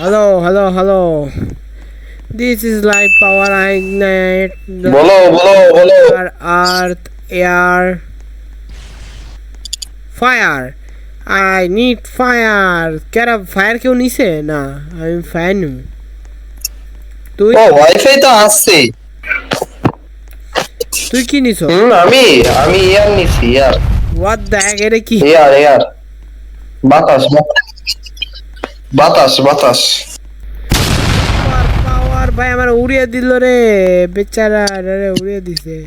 Hello. This is light power. I ignite the বলো earth, air, fire. I need fire. কেরা fire কেউ নিছে না আমি ফায়ার নিব তুই ও ওয়াইফাই তো আসছে তুই কি নিছ আমি ইয়ার নিছি ইয়ার হোয়াট দ্য হেক এটা কি ইয়ার বাতাস পাওয়ার ভাই আমার উড়িয়ে দিল রে বেচারা রে উড়িয়ে দিছে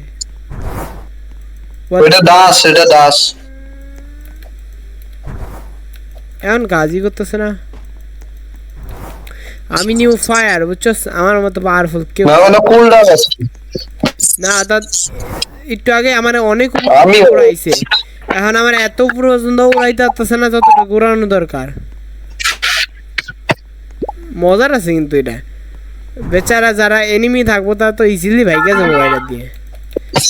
এটা দাস এখন কাজই করতেছে না আমি নিউ ফায়ার বুঝছস আমার মতো পাওয়ারফুল কেউ না কুল ডাউন আছে না তা একটু আগে আমার অনেক আমি উড়াইছে এখন আমার এত পর্যন্ত উড়াইতে পারতেছে না যতটা ঘোরানো দরকার মজার আছে কিন্তু এটা বেচারা যারা এনিমি থাকবো তারা তো ইজিলি ভাইকে যাবো এটা দিয়ে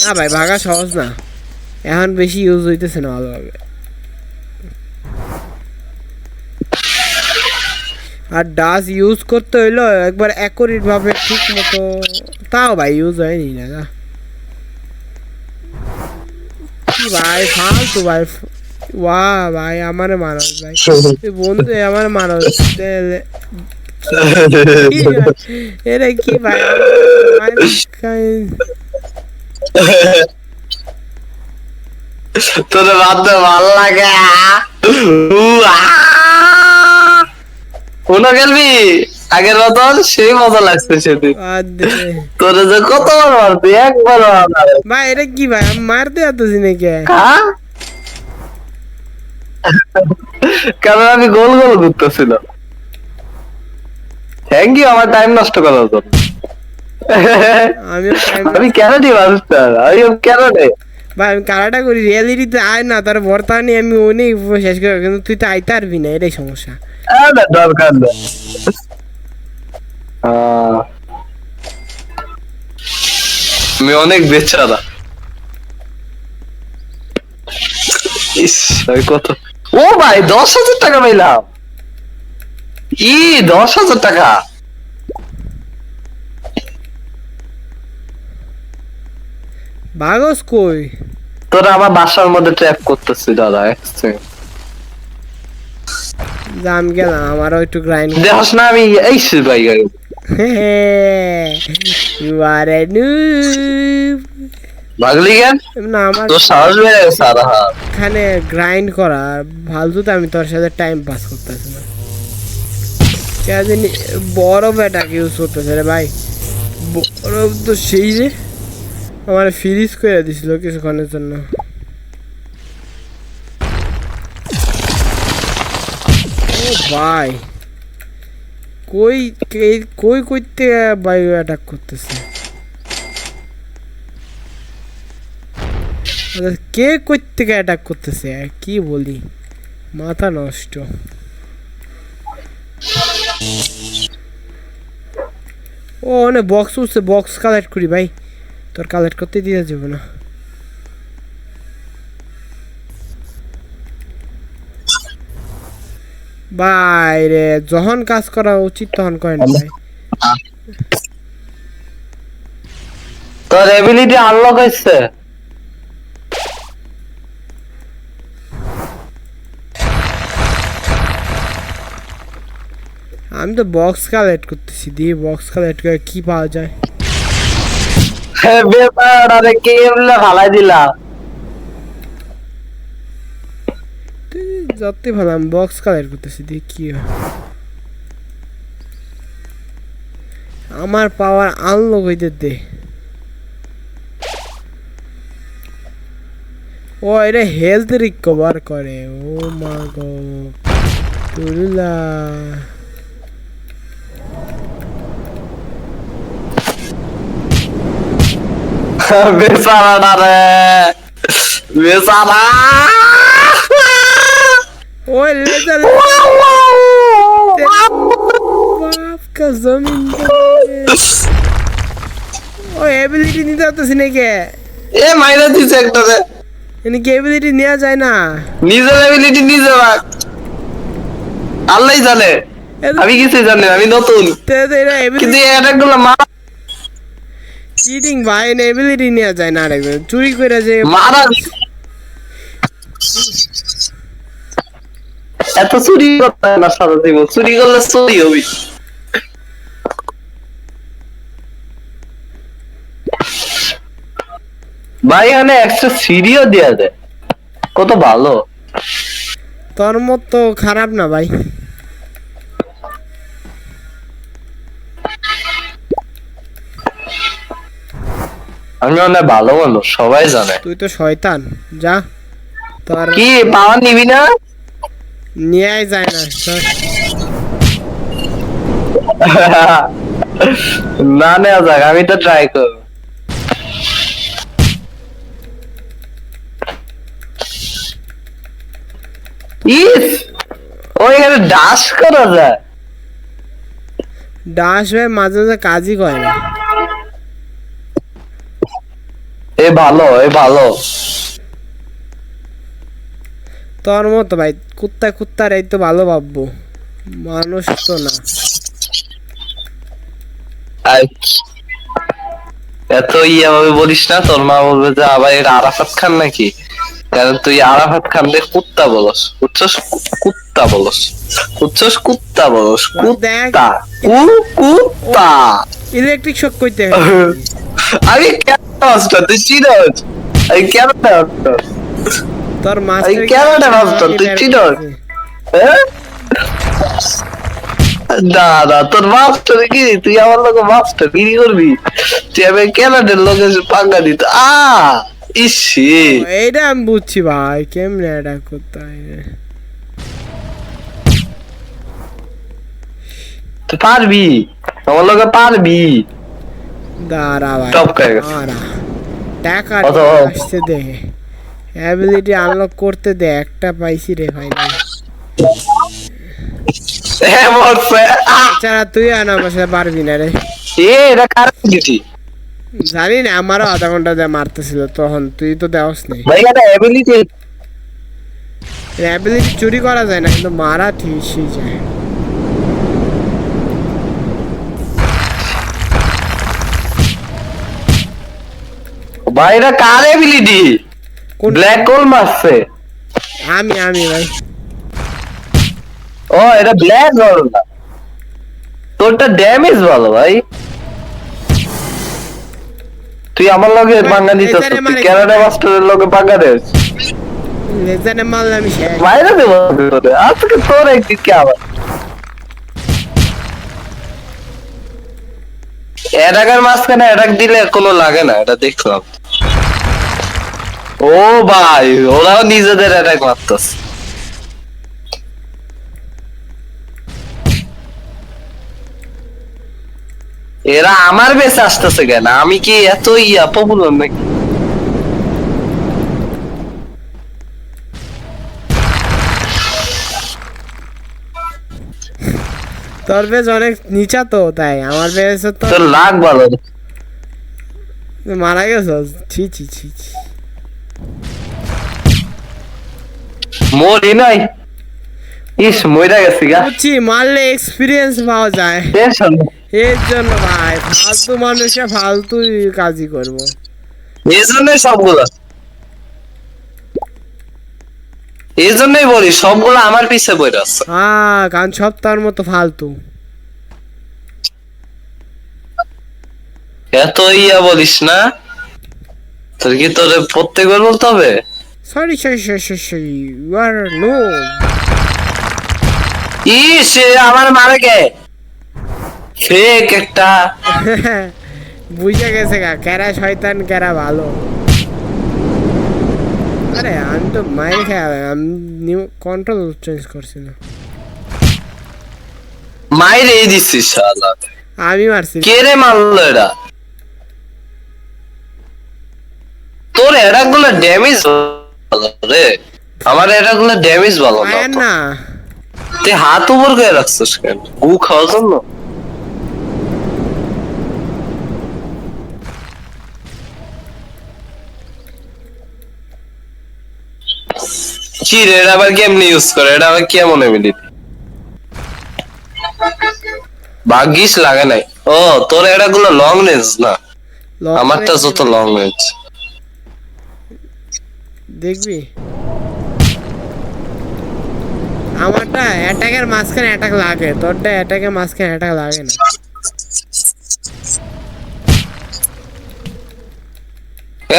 না ভাই ভাগা সহজ না এখন বেশি ইউজ হইতেছে না ভালোভাবে আর ডাস ইউজ করতে হইলো একবার অ্যাকুরেট ভাবে ঠিক মতো তাও ভাই ইউজ হয়নি না কি ভাই ফালতু ভাই ভাই আমার মানুষ ভাই বন্ধু আমার মানুষ এরে কি ভাই তোর বাদ ভালো লাগে কোন খেলবি আগের মতন সেই মজা লাগছে সেদিন তোর যে কতবার মারতি একবার ভাই এটা কি ভাই আমি মারতে আসতেছি নাকি কারণ আমি গোল ঘুরতেছিলাম থ্যাংক ইউ আমার টাইম নষ্ট করার জন্য আমি কেন দিই মানুষটা কেন নেই ভাই আমি কারাটা করি রিয়েলিটিতে আয় না তার বর্তমানে আমি অনেক শেষ করে কিন্তু তুই তো আইতে পারবি না এটাই সমস্যা দরকার নেই আমি অনেক বেচারা ইস কত ও ভাই 10,000 টাকা পাইলাম 10,000 টাকা বাগস কই তোরা আমার বাসার মধ্যে ট্র্যাপ করতেছি দাদা জাম গেলাম আমারও একটু গ্রাইন্ড দেখছ না আমি এই ভাই ইউ আর এ নুব ভাগলি কেন না আমার তো সাহস বেড়ে গেছে সারা এখানে গ্রাইন্ড করা ফালতু তো আমি তোর সাথে টাইম পাস করতেছি না কেন বড় ব্যাটাকে ইউজ করতেছে রে ভাই বরফ তো সেই রে আমার ফ্রিজ করে দিছিল কিছুক্ষণের জন্য ও ভাই কই কইতে বায়ু অ্যাটাক করতেছে কে করতে অ্যাটাক করতেছে কি বলি মাথা নষ্ট ও অনেক বক্স উঠছে বক্স কালেক্ট করি ভাই তোর কালেক্ট করতে দিয়ে যাবো না বাইরে যখন কাজ করা উচিত তখন করেন ভাই তোর এবিলিটি আনলক হইছে আমি তো বক্স কালেক্ট করতেছি দিয়ে বক্স কালেক্ট করে কি পাওয়া যায় বেপারে কেমনে ফালাই দিলা যতই ভালো আমি বক্স কালেক্ট করতেছি দিয়ে কি হয় আমার পাওয়ার আনলক হইতে দে ও এটা হেলথ রিকভার করে ও মা গো তুললা বেচারা রে বেচারা ओए ले चल बाप का जमीन ओए एबिलिटी नहीं था तो सिने के এ মাইরা দিছে একটারে इनकी কি এবিলিটি নেওয়া যায় না নিজের এবিলিটি নিজে রাখ আল্লাহই জানে আমি কিছু জানি না, আমি নতুন, কিন্তু অ্যাটাক গুলো মারা চিটিং ভাই, এবিলিটি নেওয়া যায় না আরেকজন চুরি করে যে মারা এত চুরি করতে হয় না সারা জীবন, চুরি করলে চুরি হবি। ভাই এখানে একটা সিঁড়িও দেওয়া যায়, কত ভালো। তোর মতো খারাপ না ভাই। আমি অনেক ভালো মানুষ, সবাই জানে। তুই তো শয়তান, যা তোর কি পাওয়ার নিবি না? নিয়ে যায় না সর। না নেওয়া যাক, আমি তো ট্রাই করব। ইস, ওইখানে ডাস করা যায়। ডাস ভাই মাঝে মাঝে কাজই করে না। এ ভালো, এ ভালো। তোর মতো ভাই কুত্তার এই তো ভালো ভাববো, মানুষ তো না। এত ইয়া ভাবে বলিস না, তোর মা বলবে যে আবার এটা আরাফাত খান নাকি, কারণ তুই আরাফাত খানদের কুত্তা বলস, বুঝছস? কুত্তা বলস, বুঝছস? কুত্তা বলস, কুত্তা, কুত্তা। ইলেকট্রিক শক কইতে আমি কেন মাস্টার, তুই চিনস? আমি কেন মাস্টার? তোর আমি মাস্টার কেন মাস্টার, তুই চিনস? হ্যাঁ? না না, তোর মাস্টার কি, তুই আমার লোক মাস্টার কি করবি? তুই আমি কেনাডের লোকের পাঙ্গা দিত। ইসি, এইটা আমি বুঝছি ভাই, কেমনে এটা করতে হয়। তুই পারবি, আমার লোকে পারবি। দাঁড়া ভাই, টপ করে গেছে। দাঁড়া, টাকা কত? আসতে দে, অ্যাবিলিটি আনলক করতে দে, একটা পাইছি রে ফাইনাল। এছাড়া তুই আর আমার সাথে পারবি না রে। এটা কার দিছি? জানি না, আমারও আধা ঘন্টা দিয়ে মারতেছিল তখন, তুই তো দেওয়াস নাই। ভাই এটা এবিলিটি, অ্যাবিলিটি চুরি করা যায় না, কিন্তু মারা ঠিকই যায়। ভাই এটা কার এবিলিটি? ব্ল্যাক হোল মারছে। আমি ভাই, ও এটা ব্ল্যাক হোল না, তোরটা ড্যামেজ ভালো ভাই। তুই আমার লগে পাঙ্গা দিতেছ, তুই ক্যানাডা মাস্টারের লগে পাঙ্গা দেস। লেজারে মারলে আমি শেষ। মাইরা দেব তোরে, আজকে তোর একদিন কে আবার এটাকার মাঝখানে এটাক দিলে কোনো লাগে না, এটা দেখলাম। ও ভাই, ওরাও নিজেদের অ্যাটাক মারতেছে। এরা আমার বেঁচে আসতেছে কেন? আমি কি এত ইয়া পপুলার নাকি? তোর বেশ অনেক নিচা তো, তাই আমার বেশ তো তোর লাগ ভালো। মারা গেছ। ছি ছি ছি ছি। মরি নাই, ইস মইরা গেছি গা। বুঝছি, মারলে এক্সপিরিয়েন্স পাওয়া যায়, টেনশন এর জন্য ভাই ফালতু মানুষে ফালতু কাজই করবো। এই জন্যই সবগুলা, এই জন্যই বলি সবগুলো আমার পিছে বইরা আছে। হ্যাঁ, কারণ সব তার মতো ফালতু। এত ইয়া বলিস না, তোর কি তোরে প্রত্যেকবার বলতে হবে? Sorry sorry sorry sorry sorry, you are no. ইস আমার মারে কে ফেক একটা। বুঝে গেছে গা, কেরা শয়তান কেরা ভালো। আরে আমি তো মাইরে খেয়ে, আমি নিউ কন্ট্রোল চেঞ্জ করছি না। মাইরে দিছিস শালা, আমি মারছি। কে রে মারলো এটা? তোর এটা গুলো ড্যামেজ ভালো রে, আমার এটা গুলো ড্যামেজ ভালো না তো। না তুই হাত উপর করে রাখছিস কেন? গু খাওয়ার জন্য? কি রে, এটা আবার কেমনি ইউজ করে? এটা আবার কেমন এবিলিটি? ভাগ্যিস লাগে নাই। ও তোর এটা গুলো লং রেঞ্জ না, Long আমারটা range যত ভাই। Long range. দেখবি আমারটা অ্যাটাকের মাঝখানে অ্যাটাক লাগে, তোরটা অ্যাটাকের মাঝখানে অ্যাটাক লাগে না।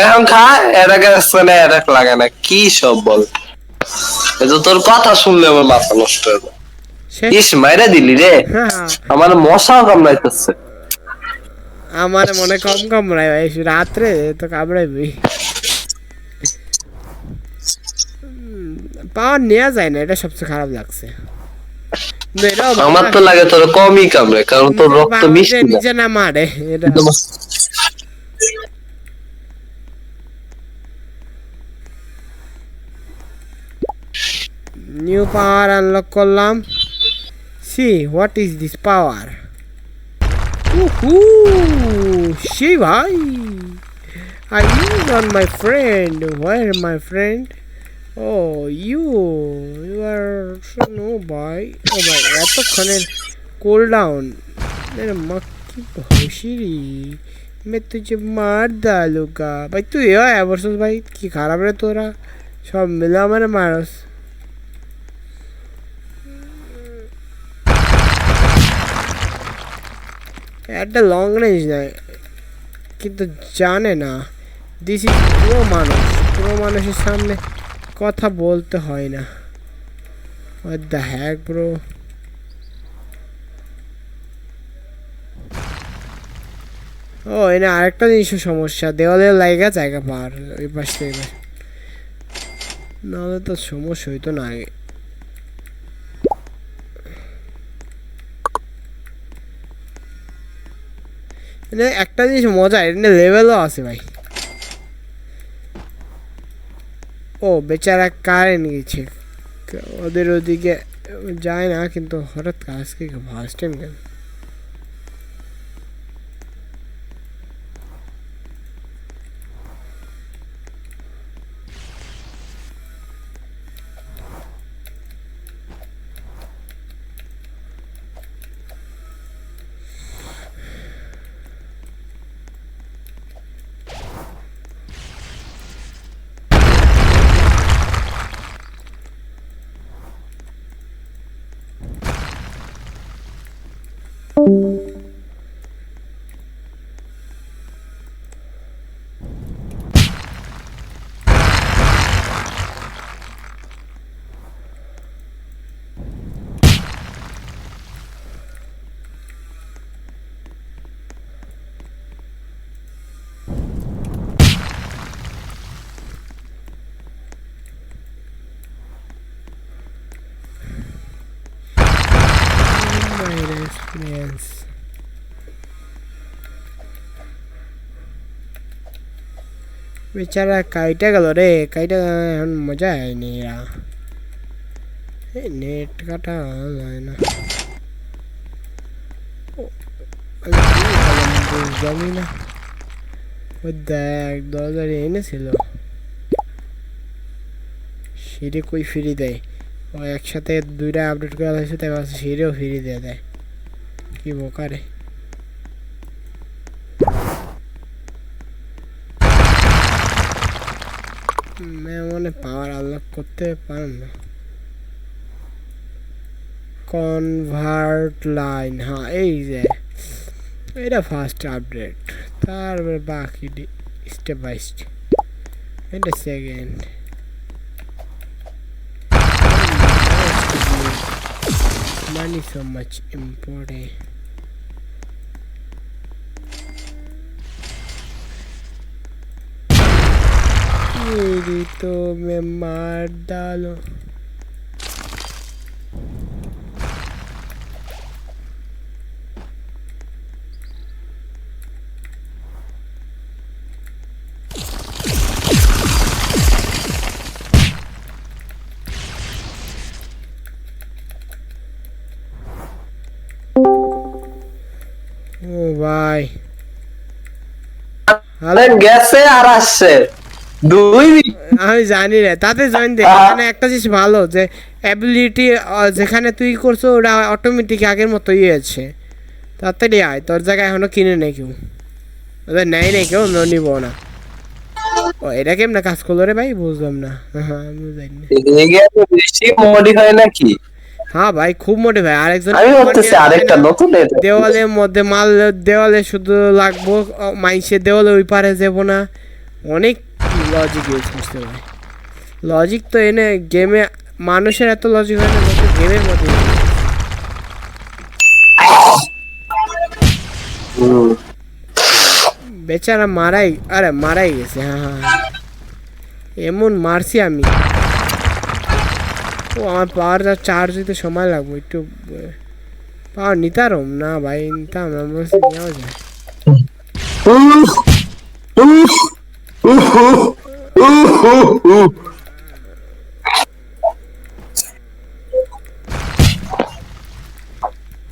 এখন খা, এটাকে মানে এটাক লাগে না, কি সব বল। এই তো তোর কথা শুনলে আমার মাথা নষ্ট হয়ে যায়। সে ইস মাইরা দিলি রে, হ্যাঁ, আমার মশাও কামড়াইতেছে। আমার মনে কম কামড়ায় ভাই, রাত্রে তো কামড়াইবি। পাওয়ার নেওয়া যায় না, এটা সবচেয়ে খারাপ লাগছে। কিন্তু এটাও আমার তো লাগে তোর কমই কামড়ে, কারণ তোর রক্ত বাংলাদেশে মিষ্টি না। নিচে না মারে এটা। নিউ পাওয়ার আনলক করলাম। See what is this power. See ভাই, I use on my friend. Where my friend? Oh, you are no boy. Oh boy, এতক্ষণের cool down. मेरा मक्खी भोसड़ी, मैं तुझे मार डालूंगा भाई। तू ये है वर्सेस भाई की खराब रे तोरा, सब मिला मेरे मारस। একটা লং রেঞ্জ নাই কিন্তু জানে না দিস ইজ পুরো মানুষ। পুরো মানুষের সামনে কথা বলতে হয় না। What the heck bro? ও এনে আরেকটা জিনিসের সমস্যা, দেওয়ালের লাইগা জায়গা পার ওই পাশ থেকে, নাহলে তো সমস্যা হইতো না আগে। এনে একটা জিনিস মজা, এনে লেভেলও আছে ভাই। ও বেচারা কারেন্ট গেছে, ওদের ওদিকে যায় না, কিন্তু হঠাৎ আজকে ফার্স্ট টাইম কেন। এক্সপিরিয়েন্স বেচারা কাইটা গেল রে, কাইটা এখন মজা হয়নি। এরা নেট কাটা যায় না, বুঝলামই না। ওই দেখ 10,000 এনেছিল, সিঁড়ি কই ফ্রি দেয়? ও একসাথে দুইটা আপডেট করা হয়েছে, তাই ভাবছে সিঁড়িও ফ্রি দিয়ে দেয়। কি বোকারে। মনে পাওয়ার আনলক করতে পারেন না। কনভার্ট লাইন, হ্যাঁ এই যে এটা ফার্স্ট আপডেট, তারপরে বাকি স্টেপ বাই স্টেপ। এটা second. Money so much important. मेरी तो मैं मार डालो। ও ভাই আরে গেছে আর আসছে, 2 মিনিট আমি জানি না, তাতে জয়েন দে। এখানে একটা জিনিস ভালো যে অ্যাবিলিটি যেখানে তুই করছো ওটা অটোমেটিক আগের মতোই আছে। তাড়াতাড়ি আয়, তোর জায়গায় এখনো কিনে নেই কেউ, ওদের নেয় নেই কেউ, নিব না। ও এটা কেমন কাজ করলো রে ভাই, বুঝলাম না। হ্যাঁ আমি জানি না। এদিকে এত বেশি মডিফাই নাকি? হ্যাঁ ভাই খুব মোটে ভাই। আরেকজন আমি ভাবতেছি আরেকটা নতুন এটা। দেওয়ালের মধ্যে মাল, দেওয়ালে শুধু লাগবো, মাইসে দেওয়ালে ওই পারে যাবো না। অনেক লজিক ইউজ করতে ভাই। লজিক তো এনে গেমে মানুষের এত লজিক হয় না, গেমের মধ্যে। বেচারা মারাই, আরে মারাই গেছে। হ্যাঁ হ্যাঁ হ্যাঁ। এমন মারছি আমি। ও আমার পাওয়ার চার্জ দিতে সময় লাগবে একটু। পাওয়ার নিতারম না ভাই, নিতাম না, বলছি নেওয়া যায়।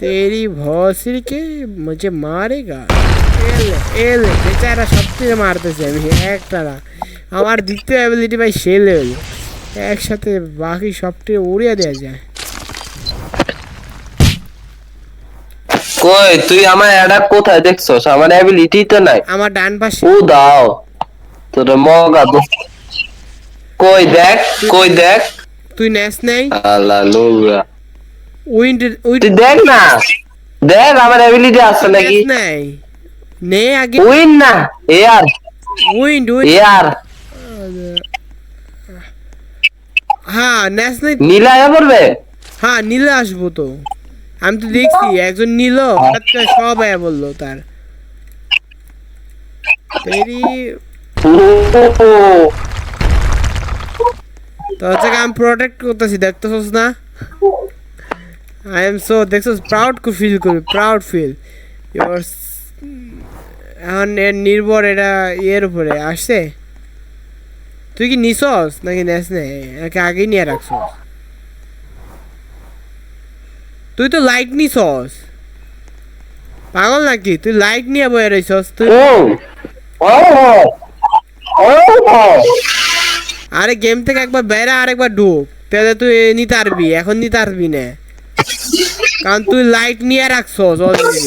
तेरी भौसरी के मुझे मारेगा। এলে বেচারা সবথেকে মারতেছে আমি একটা না। আমার দ্বিতীয় অ্যাবিলিটি ভাই সে লেভেল, একসাথে বাকি সবটি উড়িয়ে দেওয়া যায়। কই তুই আমার এটা কোথায় দেখছস? আমার অ্যাবিলিটি তো নাই। আমার ডান পাশে। ও দাও তোর মগা দোস্ত। কই দেখ, কই দেখ। তুই নেস নাই? আল্লাহ লোরা, উইন্ড তুই দেখ না, দেখ আমার অ্যাবিলিটি আছে নাকি। নাই নে আগে। উইন না এয়ার, উইন্ড এয়ার হ্যাঁ নেস নাই। নীলা আয়া পড়বে। হ্যাঁ নীলে আসবো তো, আমি তো দেখছি একজন নিল, হঠাৎ করে সব আয়া বললো তার। তেরি তো হচ্ছে আমি প্রোটেক্ট করতেছি, দেখতেছস না? আই এম সো, দেখছস, প্রাউড ফিল করি, প্রাউড ফিল ইউর। এখন এর নির্ভর এটা ইয়ের উপরে আসছে। তুই কি নিছস নাকি নেস নে, নাকি আগেই নিয়ে রাখছস? তুই তো লাইট নিছস, পাগল নাকি? তুই লাইট নিয়ে বয়ে রইছস তুই। আরে গেম থেকে একবার বেড়া আরেকবার ঢুক, তাহলে তুই নিতে পারবি। এখন নিতে পারবি না, কারণ তুই লাইট নিয়ে রাখছস অলরেডি।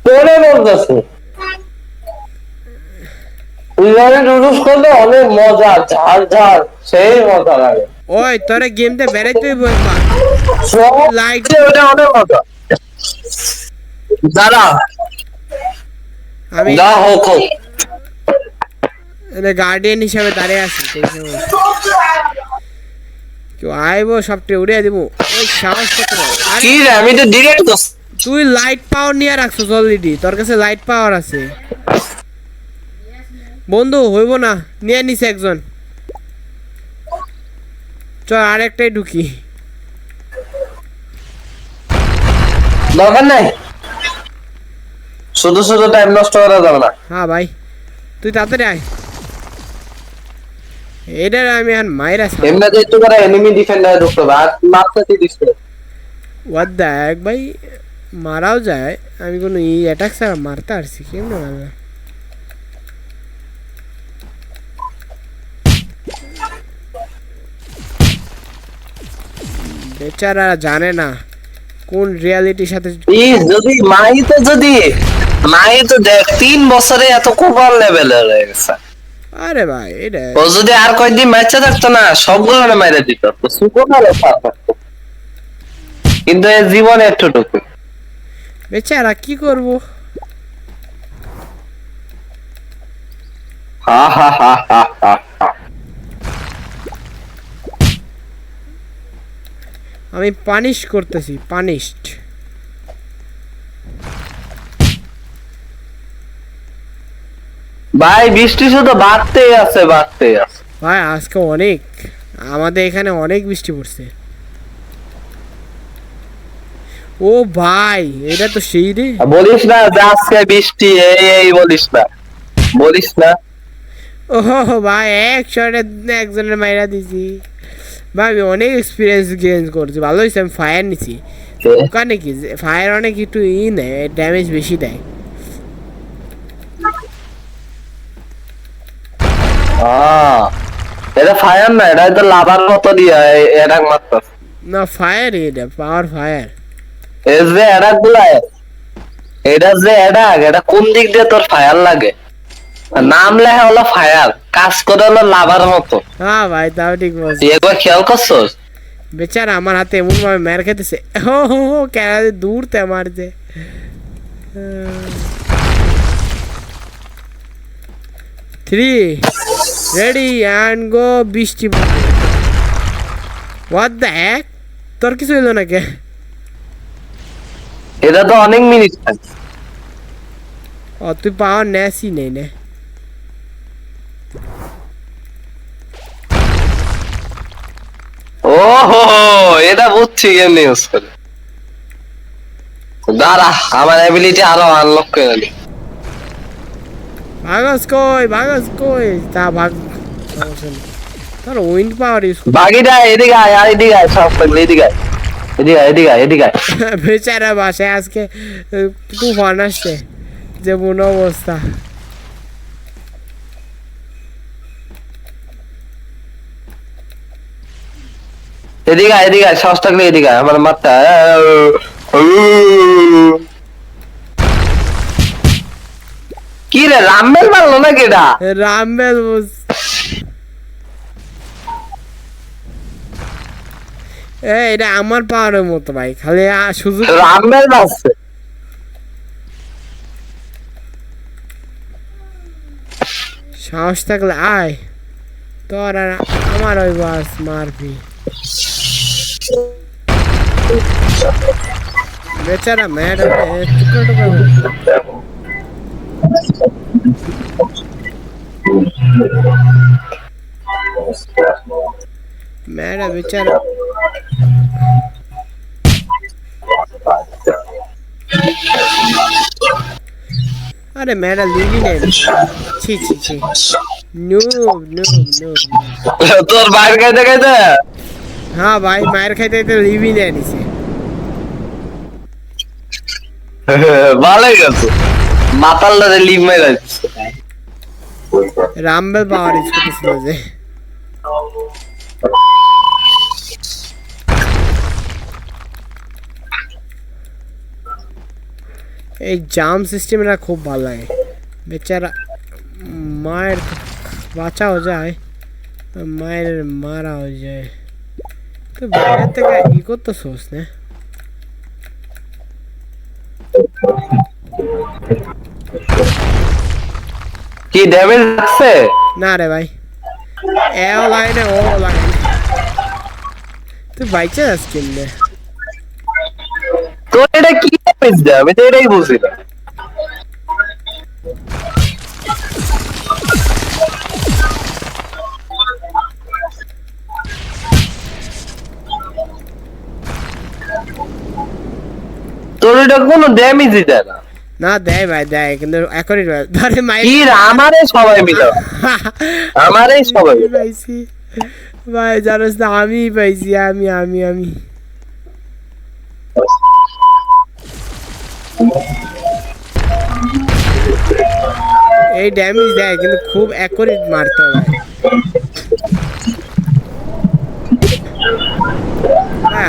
তোরে বলতেছে ইরানে নুডলস করলে অনেক মজা, ঝাল ঝাল সেই মজা লাগে। ওই তোরে গেমতে বেড়াইতে হইব একবার। লাইট ওটা অনেক মজা। দাঁড়া আমি যা হোক হোক। গার্ডিয়ান হিসাবে দাঁড়িয়ে আছি, কেউ আইবো সবটি উড়িয়ে দিব। ওই সাহস কত! কি রে, আমি তো ডিরেক্ট। তুই লাইট পাওয়ার নিয়ে রাখছস অলরেডি, তোর কাছে লাইট পাওয়ার আছে বন্ধু। হইব না, নিয়ে নিছে একজন। চল আরেকটাই ঢুকি। দরকার নাই, শুধু শুধু টাইম নষ্ট করা যাবে না। হ্যাঁ ভাই তুই তাড়াতাড়ি আয়। এটার আমি আর মাইরা এমনি যে একটু করে এনিমি ডিফেন্ডার ঢুকতে হবে আর মারতে দিচ্ছে। ওয়াট দ্য এক ভাই, মারাও যায়। আমি কোনো ই অ্যাটাক ছাড়া মারতে পারছি কেমন মারলাম। বেচারা জানে না কোন রিয়ালিটির সাথে। যদি মাই তো দেখ 3 বছরে এত কোপার লেভেলের হয়ে গেছে। আরে ভাই এটা ও যদি আর কয়েকদিন ম্যাচে থাকতো না, সবগুলো মেরে দিত, কিন্তু এর জীবনে এতটুকু। বেচারা কি করবো। হা হা হা হা হা হা। আমি পানিশ করতেছি, পানিশড। ভাই বৃষ্টি শুধু বাড়তেই আছে, বাড়তেই আছে। ভাই আজকে অনেক, আমাদের এখানে অনেক বৃষ্টি পড়ছে। ও ভাই এটা তো সেই রে। বলিস না যে আজকে বৃষ্টি, এই বলিস না, বলিস না। ও ভাই এক শটে একজনের মাইরা দিছি ভাই। আমি অনেক এক্সপিরিয়েন্স গেইন করছি, ভালো হয়েছে আমি ফায়ার নিছি। ওখানে কি ফায়ার অনেক একটু নেয়, ড্যামেজ বেশি দেয়। এটা ফায়ার না, এটা তো লাভার মতো দিয়ে অ্যাটাক মারতাস। না ফায়ার, এটা পাওয়ার ফায়ার। এই যে অ্যাটাক গুলা, এটা যে অ্যাটাক, এটা কোন দিক দিয়ে তোর ফায়ার লাগে? নাম লেখা হলো ফায়ার, কাজ করে হলো লাভার মতো। হ্যাঁ ভাই, তাও ঠিক বলছিস। তুই একবার খেয়াল করছস? বেচারা আমার হাতে এমন ভাবে মার খেতেছে, হো হো হো, কেন দূর তে মারছে। Three ready and go. বৃষ্টি হোয়াট দ্য হ্যাক, তোর কিছু হইলো না কে? এটা তো অনেক মিনিট থাকে। ও তুই পাওয়ার নেসই নেই নে। ও হো, এটা বুঝছি কেমনি ইউজ করে। দাঁড়া, আমার অ্যাবিলিটি আরো আনলক করে নি। ভাগস কই তা ভাগ, সমস্যা নেই। তোর উইন্ড পাওয়ার ইউজ বাকিটা এদিকে আয়, আর এদিকে আয়, সব থাকলে এদিকে আয়, এদিকে আয়, এদিকে আয়, এদিকে আয়। বেচারা বাসায় আজকে তুফান আসছে, যেমন অবস্থা। এদিকে আয়, এদিকে আয়, সাহস থাকলে এদিকে আয়, আমার মারটা। কি রে, রামবেল মারলো নাকি এটা? রামবেল এটা আমার পাওয়ারের মতো ভাই, খালি সুযোগ। রামবেল মারছে। সাহস থাকলে আয়, তোর আর আমার ওই বাস মারবি। বেচারা ম্যাডাম টুকরো টুকরো। ম্যাডাম বেচারা, আরে ম্যাডাম লিভি নেই। ছি ছি ছি, নো নো নো। তোর বাইরে খাইতে খাইতে। হ্যাঁ ভাই, মায়ের খাইতে খাইতে লিভি নেই নিছে। ভালোই গেছে, মাতাল লিভ মেরে যাচ্ছে। রামবেল পাওয়ার ইউজ করতেছিল যে। এই জাম্প সিস্টেমটা খুব ভালো লাগে। বেচারা মায়ের বাঁচাও যায়, মায়ের মারাও যায়। তো বাইরের থেকে ই করতে সোস না। কি ড্যামেজ লাগছে? না রে ভাই, এও লাগে না, ও লাগে না। তুই বাইচে যাস কিনলে। তোর এটা কি ড্যামেজ দেয়, আমি তো এটাই বুঝি না। তোর এটা কোনো ড্যামেজই দেয় না। না দেয় ভাই, দেয় কিন্তু এখনই ধরে মাই কি রে, আমারে সবাই মিলে, আমারে সবাই মিলে। পাইছি ভাই, জানোস না আমি পাইছি, আমি আমি আমি এই ড্যামেজ দেয় কিন্তু খুব অ্যাকুরেট মারতে হয় ভাই।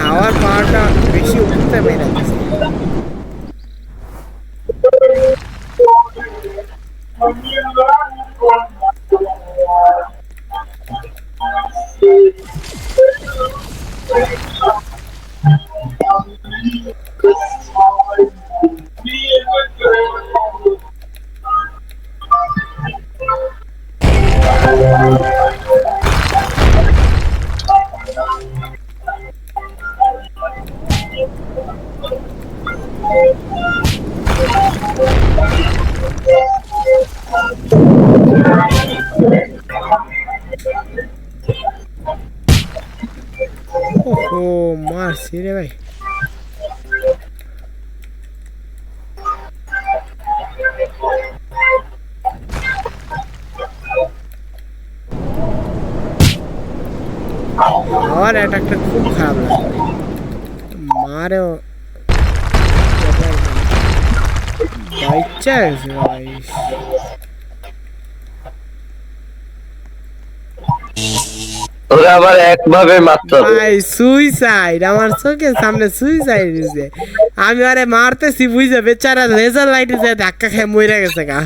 হাওয়ার পাওয়ারটা বেশি উপরতে মেরে দিচ্ছে। ওহো, মারছি রে ভাই। হাওয়ার অ্যাটাকটা খুব খারাপ লাগে, মারেও ইচ্ছা আছে ভাই। ওরা আবার একভাবে মারতে হবে। ভাই সুইসাইড, আমার চোখের সামনে সুইসাইড হয়েছে। আমি আরে মারতেছি বুঝে, বেচারা লেজার লাইটে যায় ধাক্কা খেয়ে মরে গেছে গা।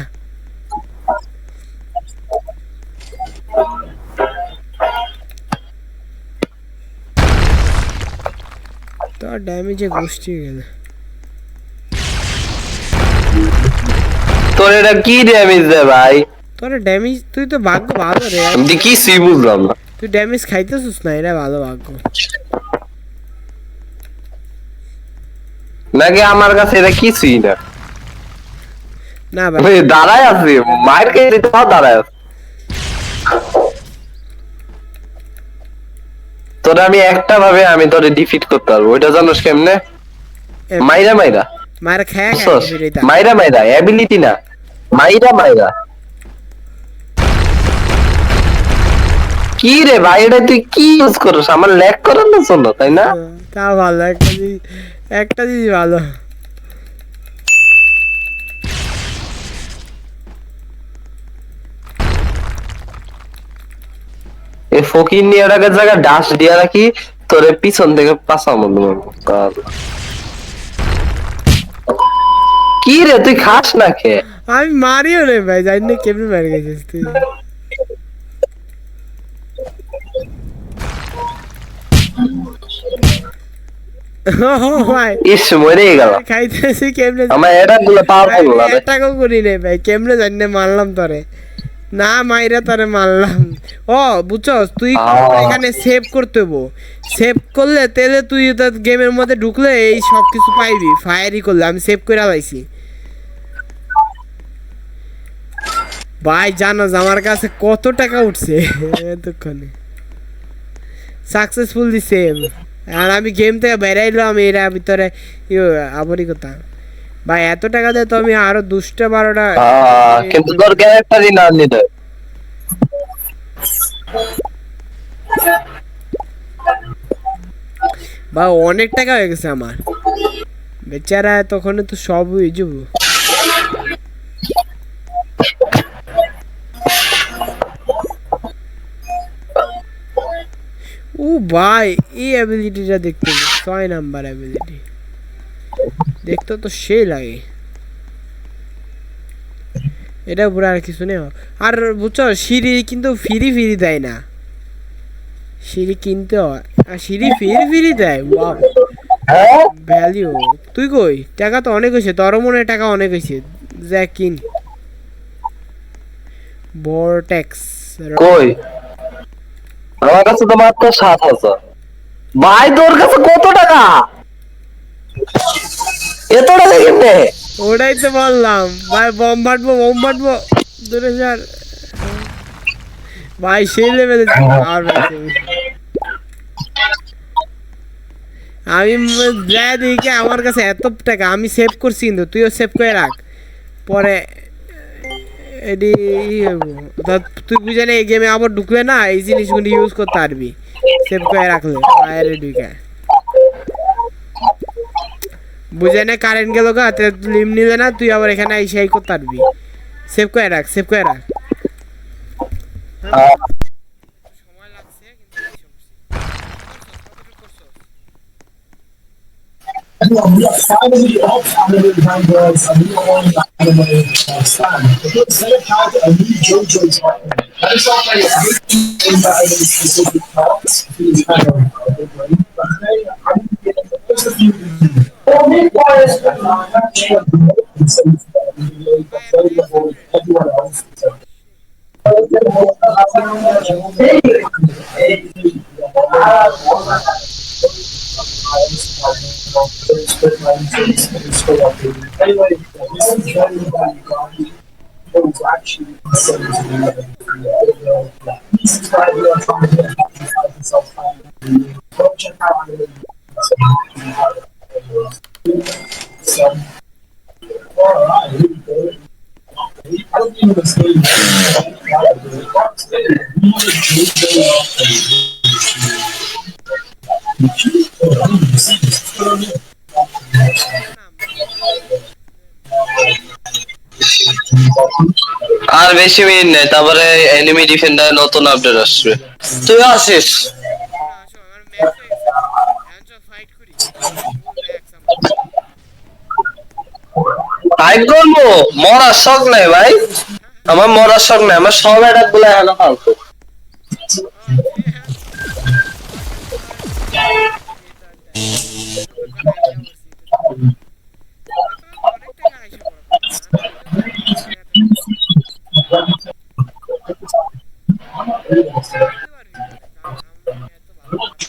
তো ড্যামেজে গোষ্ঠী গেল। তোর এটা কি ড্যামেজ দেয় ভাই? তোর ড্যামেজ, তুই তো ভাগ্য ভালো রে। আমি কি সি বুঝলাম না। তুই ড্যামেজ খাইতেছিস না, এটা ভালো ভাগ্য। নাকি আমার কাছে এটা কিছুই না। না ভাই, আমি দাঁড়ায় আছি, মায়ের খেয়ে তাও দাঁড়ায় আছি। তোরে আমি একটা ভাবে আমি তোরে ডিফিট করতে পারবো, ওইটা জানোস কেমনে? মাইরা মাইরা, মার খায় বুঝছস? খায় মাইরা মাইরা, অ্যাবিলিটি না, মাইরা মাইরা। কি রে ভাই, এটা তুই কি ইউজ করছ? আমার ল্যাগ করানোর জন্য, তাই না? তা ভালো, একটা জিনিস ভালো। এই ফকির নিয়ে ওটাকে জায়গা ডাস দিয়া রাখি, তোরে পিছন থেকে পাছা মতো মারবো। কি রে তুই খাস না খে? আমি মারিও রে ভাই, জানি না কেমনি মারি গেছিস তুই। ভাই ইস মরে গেল। খাইতেছি কেমনে, আমার এটা গুলো পাওয়ারফুল না রে। এটাকেও করি রে ভাই, কেমনে জানি না মারলাম তোরে। না মাইরা তোরে মারলাম। ও বুঝছস, তুই এখানে সেভ করতে হবো। সেভ করলে তেলে তুই গেমের মধ্যে ঢুকলে এই সব কিছু পাইবি, ফায়ারই করলে। আমি সেভ করে লাইছি ভাই। জানো আমার কাছে কত টাকা উঠছে এতক্ষণে? Successfully save. আর আমি গেম থেকে বেরাইলাম এর ভিতরে আবারই কথা। ভাই এত টাকা দিয়ে তো আমি আরো 10টা 12টা। কিন্তু তোর ক্যারেক্টারই না নিতে। বা অনেক টাকা হয়ে গেছে আমার, বেচারা তখন তো সব হয়ে যাবো। ও ভাই, এই অ্যাবিলিটিটা দেখতে 6 নাম্বার অ্যাবিলিটি দেখতে তো সেই লাগে। এটা পুরো আর কিছু নেই। আর বুঝছো, সিঁড়ি কিন্তু ফ্রি ফ্রি দেয় না, সিঁড়ি কিনতে হয়। আর সিঁড়ি ফ্রি ফ্রি দেয়, ওয়াও ভ্যালিউ। তুই কই? টাকা তো অনেক হয়েছে, তোর মনে হয় টাকা অনেক হয়েছে। যা কিন ভর্টেক্স। কই? আমার কাছে তো মাত্র 7,000। ভাই তোর কাছে কত টাকা? এত টাকা কেমনে? ওটাই তো বললাম ভাই, বম ফাটবো 2000। ভাই সেই লেভেলে আর আমি যা দেখি আমার কাছে এত টাকা। আমি সেভ করছি, কিন্তু তুইও সেভ করে রাখ, পরে এডি তুই বুঝে না এই গেমে আবার ঢুকলে না এই জিনিসগুলো ইউজ করতে পারবি, সেভ করে রাখলে। আরে ঢুকে বুঝে না কারেন্ট গেল গা, লিম নিলে না, তুই আবার এখানে এসে করতে পারবি। সেভ করে রাখ, সেভ করে রাখ। সময় লাগছে কিন্তু এই And we are finally off anime Vanguards and we are on the anime stand. Select out a new JoJo title. That is not very in the anime specific parts. Please hang on. But today, I'm going to get most of you. Everyone else. Anyway, this is very value. It was actually considered to be please subscribe here and try to get yourself go check out so alright, here we go. I don't even understand. আর বেশি minute নেই, তারপরে enemy defender নতুন update আসবে। তুই আসিস? আসো আমার match হয়ে গেছে, এখন চল ফাইট করি। ফাইট করবো? মরার শখ নাই ভাই, আমার মরার শখ নাই, আমার সব অ্যাটাক গুলো এখন ফালতু। অনেক টাকা আইসা পড়ো, করতে পারবি কারণ আমি এত ভালো না।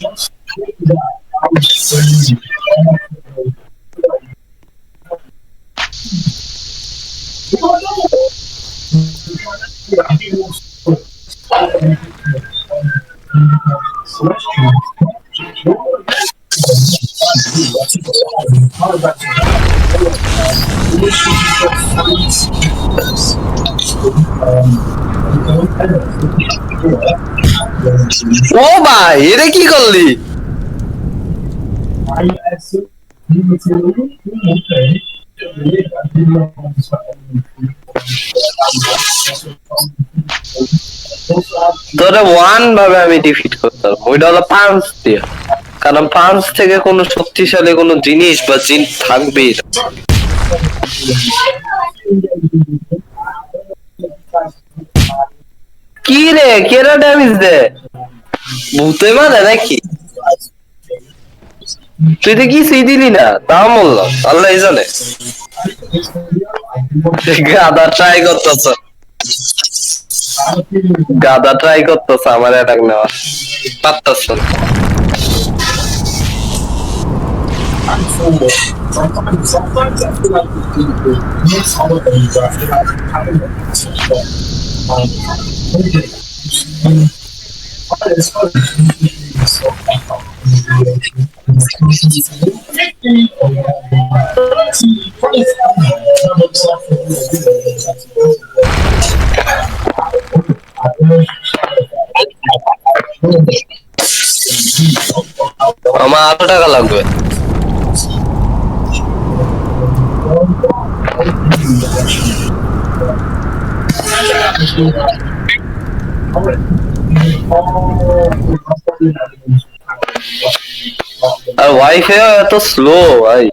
ও ভাই, এটা কি করলি? তোরে ওয়ান ভাবে আমি ডিফিট করতাম, ওইটা হলো পাঁচ দিয়ে, কারণ পাঁচ থেকে কোনো শক্তিশালী কোনো জিনিস বা জিন থাকবেই না। কি রে, কেরা ড্যামেজ দে? ভূতে মারে নাকি? তুই তো কিছুই দিলি না, তাও বললাম, আল্লাহ জানে। গাদা ট্রাই করতেছ, গাদা ট্রাই করতেছ আমার অ্যাটাক নেওয়া, পারতাছ না। Sometimes I feel like the next holiday, I feel like having it's আমার 8 টাকা লাগবে। আর ওয়াইফাই এত স্লো ভাই,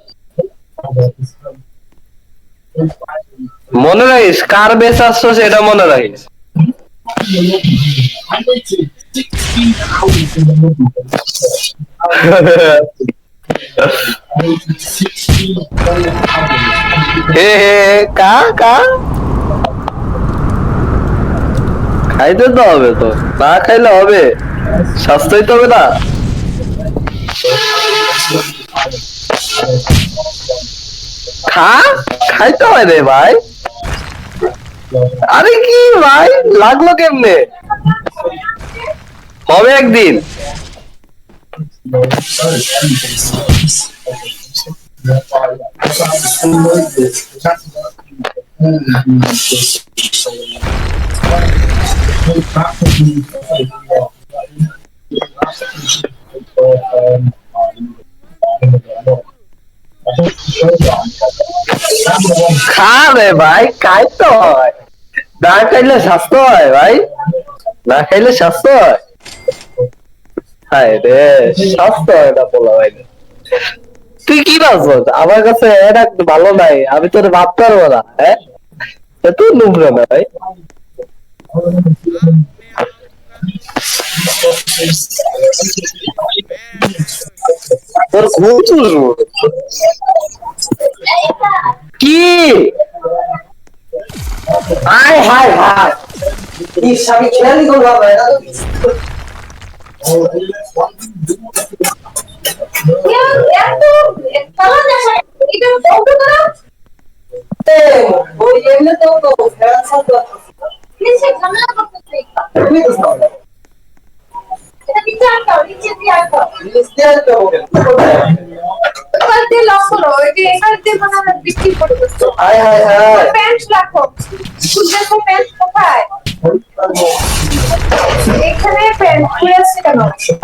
মনে রাখিস কার বেস আসছো সেটা মনে রাখিস। হে হে কা কা খাইতে তো হবে, তো না খাইলে হবে, স্বাস্থ্যই তো হবে না। খা, খাইতে হয় রে ভাই। আরে কি ভাই, লাগলো কেমনে? হবে একদিন। খা রে ভাই, খাইতে হয়, না খাইলে স্বাস্থ্য হয় ভাই, না খাইলে স্বাস্থ্য হয়। হায় রে, স্বাস্থ্য হয় না বলা হয় না। তুই কি ভাবছ আমার কাছে এটা ভালো নাই, আমি তোর ভাবতে পারবো না? হ্যাঁ, তুই নুবরে না ভাই। তোর ঘুরছুস কি? আয় হায় হায়, ইস আমি খেয়ালই করলাম না, এটা তো ওই এমনি তো ফেরান সাথে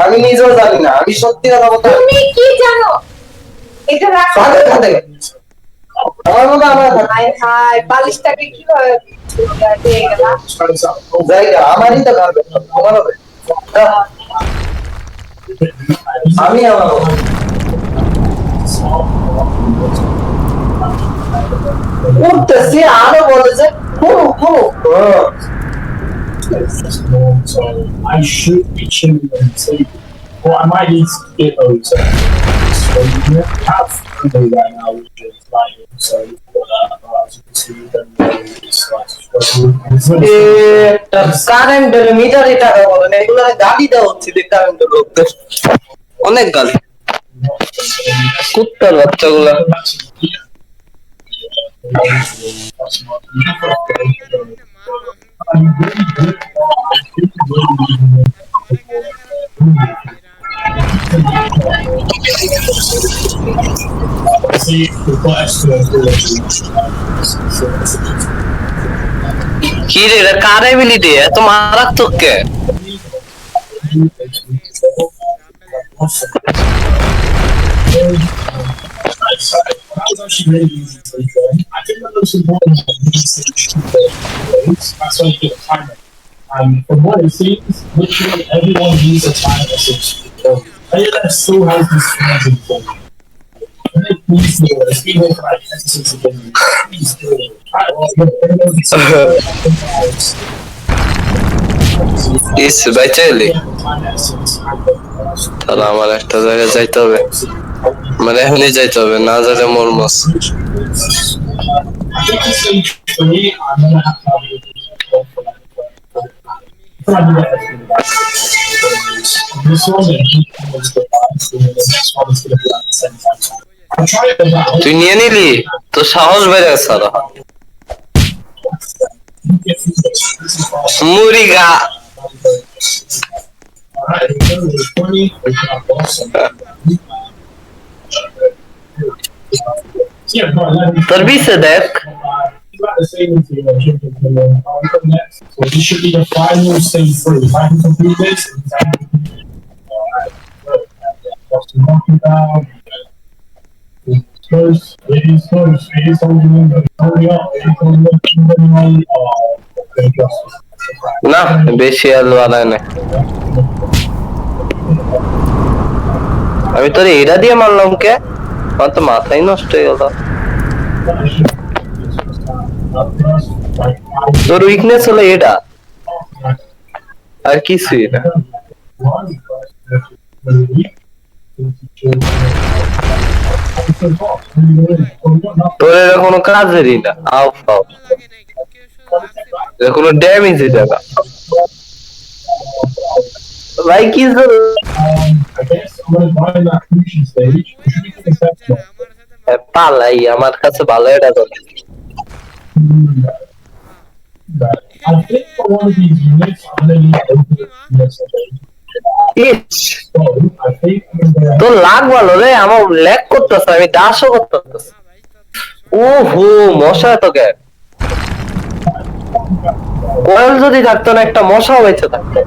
আমি নিজেও জানি না, আমি সত্যি কথা বলতে। তুমি কি জানো? এটা রাখো। আমার মতো আমার হায় হায় বালিশটাকে কিভাবে দিয়ে গেলাম Try this out. Oh, জায়গা আমারই তো খাবে আমার হবে আমি আমার উঠতেছি আরো বলে যে পুরো পুরো So I should be chilling and sleeping. Or I might need to get those. So you have Sunday right now, which is like so. As you can see, then it's like কারেন্টের মিটারে টাকা বলেন এগুলো গাড়ি দেওয়া হচ্ছে কারেন্টের লোকদের অনেক গাড়ি কুত্তার বাচ্চাগুলা See, we've got extra কি রে এটা কার এবিলিটি এত মারাত্মক কে I was actually really easy to learn. I think the most important thing is to shoot the that's why you get a timer. From what it seems, literally everyone needs a timer essentially. So ALS still has this fancy thing. And they please do it. It's been here for like 10 since the beginning. Please do it. Alright, well, ইস বাইচাইলি তাহলে আমার একটা জায়গায় যাইতে হবে মানে এখনই যাইতে হবে না যাইলে মরমস I think this stage 3, I'm gonna have to have a go for like this one and was the last and the next one is gonna be at the same time. I'm trying to figure out তুই নিয়ে নিলি তো সাহস বেড়ে গেছে আরো মুরিগা Alright, it's 20, it's not awesome. Yeah, bro, let me তোর বিছে দেখ about the same as the chicken next. So this should be the final stage 3. If I can complete this, alright, good. That's the knocking down. Close, it is close, it is holding in, but it's holding up, it is holding up, okay, just. না বেশি আর বাড়ায় না আমি তোর এটা দিয়ে মারলাম কে আমার তো মাথাই নষ্ট হয়ে গেল তোর উইকনেস হলো এটা আর কিছুই না তোর এটা কোনো কাজেরই না আউ ফাউ এটা কোনো ড্যামেজই দেয় না ভাই কি I guess I'm gonna buy that fusion stage. It should be the best one. পালাই আমার কাছে ভালো এটা তো But I think for one of these units, I'm gonna need to open it yesterday. So I think I'm gonna তোর লাগ ভালো রে আমার ল্যাগ করতেছে আমি ডাশও করতেছি ওহো মশা তোকে কয়েল যদি থাকতো না একটা মশাও বেঁচে থাকতো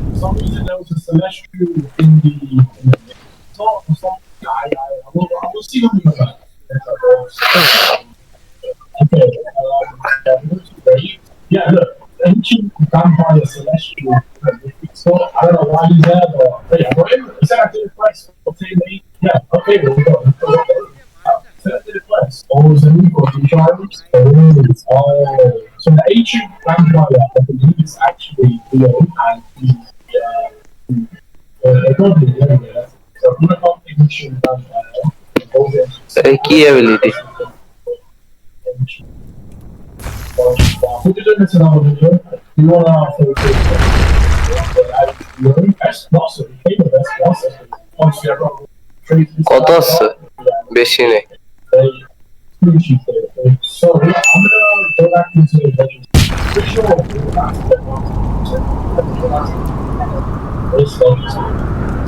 for some reason there was a celestial in the I will see when we come back. Okay, yeah, look, ancient vampire celestial. So I don't know why he's there, but yeah, for him, he said I did a quest for TV. Yeah, okay, we'll go. Said I did a quest. Oh, it was a new called Charles. Oh, so the ancient vampire, I believe, is actually Leo, and the goblin, yeah. So I'm gonna call the ancient vampire. কি ability Put it in another video. You wanna focus on best boss, favorite best boss. Once you have কত আছে বেশি নেই So I'm gonna go back into the legends. Pretty sure we'll have to get one. This legends.